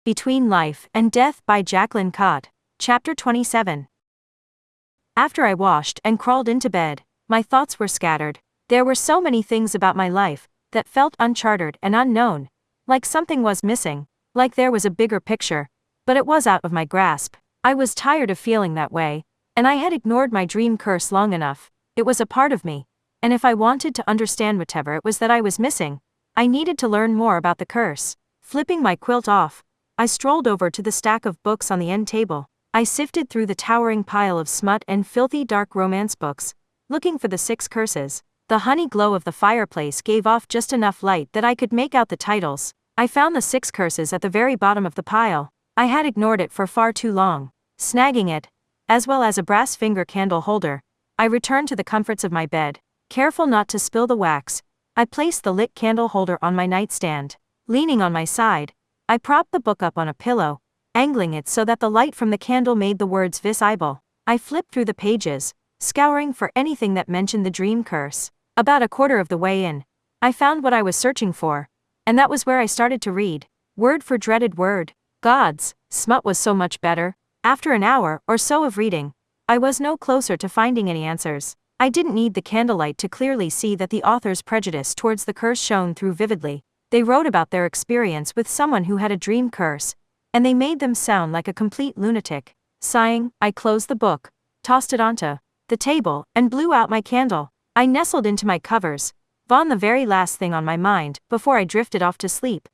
Between Life and Death by Jaclyn. Chapter 27. After I washed and crawled into bed, my thoughts were scattered. There were so many things about my life that felt uncharted and unknown, like something was missing, like there was a bigger picture, but it was out of my grasp. I was tired of feeling that way, and I had ignored my dream curse long enough. It was a part of me, and if I wanted to understand whatever it was that I was missing, I needed to learn more about the curse. Flipping my quilt off, I strolled over to the stack of books on the end table. I sifted through the towering pile of smut and filthy dark romance books, looking for the 6 curses. The honey glow of the fireplace gave off just enough light that I could make out the titles. I found the 6 curses at the very bottom of the pile. I had ignored it for far too long. Snagging it, as well as a brass finger candle holder, I returned to the comforts of my bed. Careful not to spill the wax, I placed the lit candle holder on my nightstand. Leaning on my side, I propped the book up on a pillow, angling it so that the light from the candle made the words visible. I flipped through the pages, scouring for anything that mentioned the dream curse. About a quarter of the way in, I found what I was searching for, and that was where I started to read. Word for dreaded word. Gods, smut was so much better. After an hour or so of reading, I was no closer to finding any answers. I didn't need the candlelight to clearly see that the author's prejudice towards the curse shone through vividly. They wrote about their experience with someone who had a dream curse, and they made them sound like a complete lunatic. Sighing, I closed the book, tossed it onto the table, and blew out my candle. I nestled into my covers, the very last thing on my mind, before I drifted off to sleep.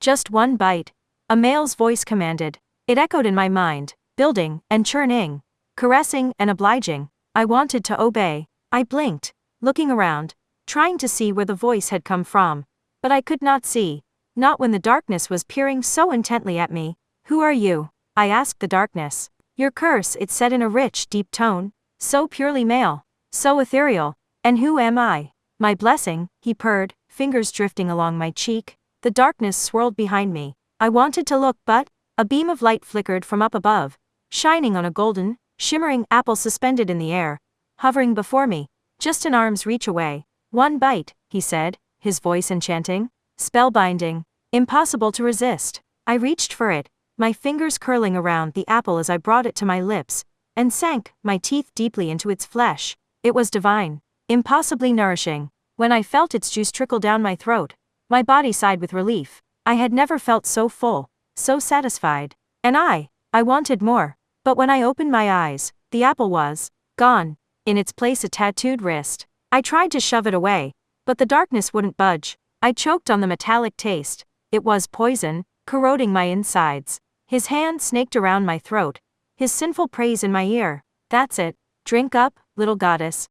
Just one bite, a male's voice commanded. It echoed in my mind, building and churning, caressing and obliging. I wanted to obey. I blinked, looking around, trying to see where the voice had come from. But I could not see, not when the darkness was peering so intently at me. Who are you? I asked the darkness. Your curse, it said in a rich, deep tone, so purely male, so ethereal. And who am I? My blessing, he purred, fingers drifting along my cheek. The darkness swirled behind me. I wanted to look, but a beam of light flickered from up above, shining on a golden, shimmering apple suspended in the air, hovering before me, just an arm's reach away. One bite, he said, his voice enchanting, spellbinding, impossible to resist. I reached for it, my fingers curling around the apple as I brought it to my lips, and sank my teeth deeply into its flesh. It was divine, impossibly nourishing. When I felt its juice trickle down my throat, my body sighed with relief. I had never felt so full, so satisfied. And I wanted more. But when I opened my eyes, the apple was gone. In its place, a tattooed wrist. I tried to shove it away, but the darkness wouldn't budge. I choked on the metallic taste. It was poison, corroding my insides. His hand snaked around my throat, his sinful praise in my ear. That's it. Drink up, little goddess.